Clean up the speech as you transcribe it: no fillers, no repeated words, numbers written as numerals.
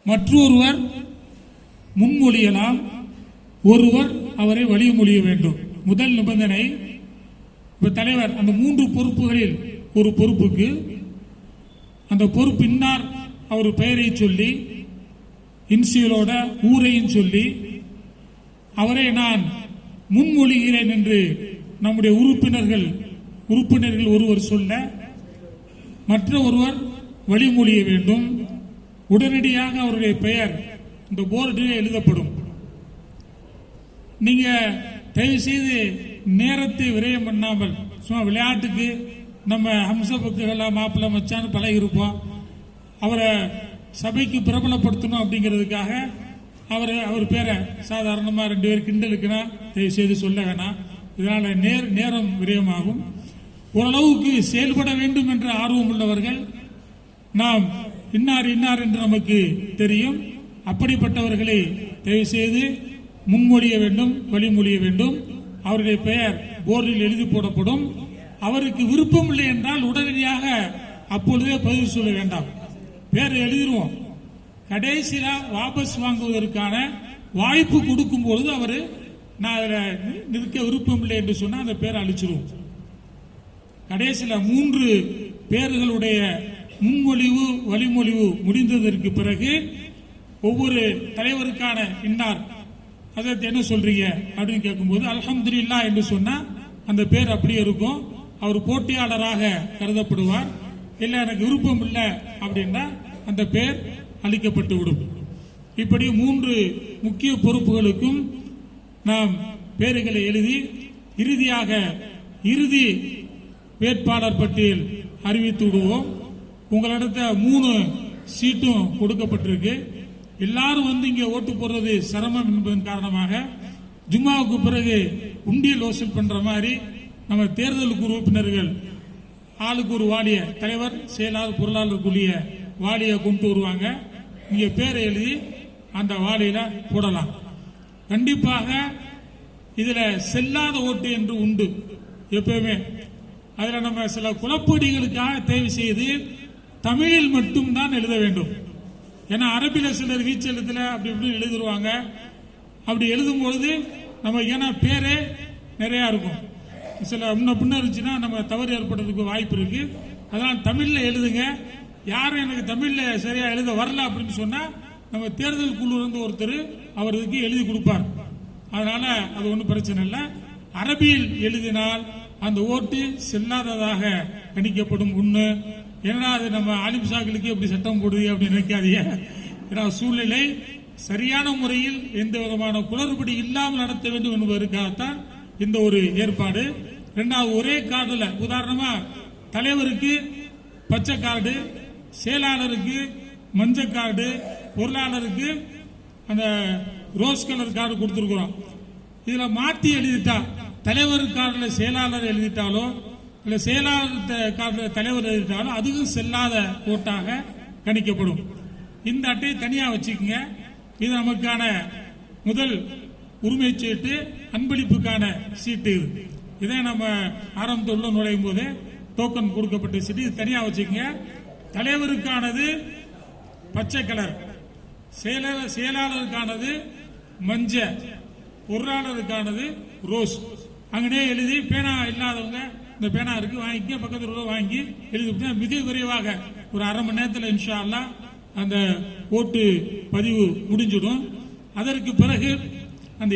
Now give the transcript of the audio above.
மற்றொருவர் முன்மொழியலாம், ஒருவர் அவரை வழிமொழிய வேண்டும். முதல் நிபந்தனை, தலைவர் அந்த 3 பொறுப்புகளில் ஒரு பொறுப்புக்கு அந்த பொறுப்பு இன்னார் அவர் பெயரை சொல்லி இன்சியலோட ஊரையும் சொல்லி அவரை நான் முன்மொழிகிறேன் என்று நம்முடைய உறுப்பினர்கள் ஒருவர் சொல்ல மற்ற ஒருவர் வழிமொழிய வேண்டும். உடனடியாக அவருடைய பெயர் இந்த போர்டில் எழுதப்படும். நீங்க தயவு செய்து நேரத்தை விரயம் பண்ணாமல், சும்மா விளையாட்டுக்கு நம்ம ஹம்சபுக்குகளாக மாப்பிள்ளை மச்சான்னு பழகி இருப்போம், அவரை சபைக்கு பிரபலப்படுத்தணும் அப்படிங்கிறதுக்காக அவர் பேரை சாதாரணமாக 2 பேர் கிண்டலுக்குன்னா தயவு செய்து சொல்ல வேணாம். இதனால நேரம் விரயமாகும். ஓரளவுக்கு செயல்பட வேண்டும் என்ற ஆர்வம் உள்ளவர்கள், நாம் இன்னார் என்று நமக்கு தெரியும், அப்படிப்பட்டவர்களை தயவு செய்து முன்மொழிய வேண்டும், வழிமொழிய வேண்டும். அவருடைய பெயர் போர்டில் எழுதி போடப்படும். அவருக்கு விருப்பம் இல்லை என்றால் உடனடியாக அப்பொழுதே பதிவு சொல்ல வேண்டாம். பேரை எழுதிடுவோம். கடைசியில வாபஸ் வாங்குவதற்கான வாய்ப்பு கொடுக்கும் பொழுது அவரு நான் அதில் நிற்க விருப்பம் இல்லை என்று சொன்னா அந்த பேரை அழிச்சிருவோம். கடைசியில 3 பேர்களுடைய முன்மொழிவு வழிமொழிவு முடிந்ததற்கு பிறகு ஒவ்வொரு தலைவருக்கான இன்னார் அதை என்ன சொல்றீங்க அப்படின்னு கேட்கும்போது அல்ஹம்துலில்லாஹ் என்று சொன்னா அந்த பேர் அப்படியே இருக்கும். அவர் போட்டியாளராக கருதப்படுவார். இல்லை எனக்கு விருப்பம் இல்லை அப்படின்னா அந்த பேர் அளிக்கப்பட்டு விடும். இப்படி 3 முக்கிய பொறுப்புகளுக்கும் நாம் பேர்களை எழுதி இறுதியாக இறுதி வேட்பாளர் பட்டியல் அறிவித்து விடுவோம். உங்களிடத்த 3 சீட்டும் கொடுக்கப்பட்டிருக்கு. எல்லாரும் வந்து இங்கே ஓட்டு போடுறது சிரமம் என்பதன் காரணமாக ஜும்மாவுக்கு பிறகு உண்டியல் வசூல் பண்ற மாதிரி நம்ம தேர்தலுக்கு உறுப்பினர்கள் ஆளுக்கு ஒரு வாலிய, தலைவர் செயலாளர் பொருளாளருக்குரிய வாலியை கொண்டு வருவாங்க. நீங்க பேரை எழுதி அந்த வாலியில போடலாம். கண்டிப்பாக இதுல செல்லாத ஓட்டு என்று உண்டு எப்பவுமே. அதுல நம்ம சில குழப்படிகளுக்காக தேவை செய்து தமிழில் மட்டும் தான் எழுத வேண்டும். ஏன்னா அரபில சிலர் வீச்செழுத்துல அப்படி இப்படி எழுதிடுவாங்க. அப்படி எழுதும் பொழுது நம்ம ஏன்னா பேரே நிறைய இருக்கும், சில முன்ன பின்ன இருந்துச்சுன்னா நம்ம தவறு ஏற்படுறதுக்கு வாய்ப்பு இருக்கு. அதனால் தமிழ்ல எழுதுங்க. யாரும் எனக்கு தமிழ்ல சரியா எழுத வரல அப்படின்னு சொன்னா நம்ம தேர்தல் குழு இருந்து ஒருத்தர் அவருக்கு எழுதி கொடுப்பார். அதனால அது ஒன்றும் பிரச்சனை இல்லை. அரபியில் எழுதினால் அந்த ஓட்டு செல்லாததாக கணிக்கப்படும். ஒண்ணு, ஏன்னா அது நம்ம ஆலிம் சாக்களுக்கு எப்படி சட்டம் போடுது அப்படின்னு நினைக்காதீங்க. ஏன்னா சூழ்நிலை சரியான முறையில் எந்த விதமான குளறுபடி இல்லாமல் நடத்த வேண்டும் என்பதற்காகத்தான் இந்த ஒரு ஏற்பாடு. 2வது, ஒரே கார்டுல உதாரணமா தலைவருக்கு பச்சை கார்டு, செயலாளருக்கு மஞ்சள் கார்டு, பொருளாளருக்கு அந்த ரோஸ் கலர் கார்டு கொடுத்திருக்கிறோம். இதுல மாத்தி எழுதிட்டா தலைவர் கார்டுல செயலாளர் எழுதிட்டாலோ இல்ல செயலாளர் கார்டுல தலைவர் எழுதிட்டாலோ அதுவும் செல்லாத ஓட்டாக கணிக்கப்படும். இந்த அட்டையை தனியா வச்சுக்கோங்க. இது நமக்கான முதல் உரிமை சீட்டு, அன்பளிப்புக்கான சீட்டு. இதை நம்ம ஆரம்பத்தில் நுழையும் போதே டோக்கன் கொடுக்கப்பட்ட சீட்டு. இது தனியா வச்சுக்கோங்க. தலைவருக்கானது பச்சை கலர், செயலாளருக்கானது மஞ்சள், பொருளாளருக்கானது ரோஸ். அங்கனே எழுதி பேனா இல்லாதவங்க இந்த பேனா இருக்கு வாங்கிக்க, பக்கத்தில் வாங்கி எழுதி மிக விரைவாக ஒரு அரை மணி நேரத்தில் இன்ஷா அல்லாஹ் அந்த ஓட்டு பதிவு முடிஞ்சிடும். அதற்கு பிறகு அந்த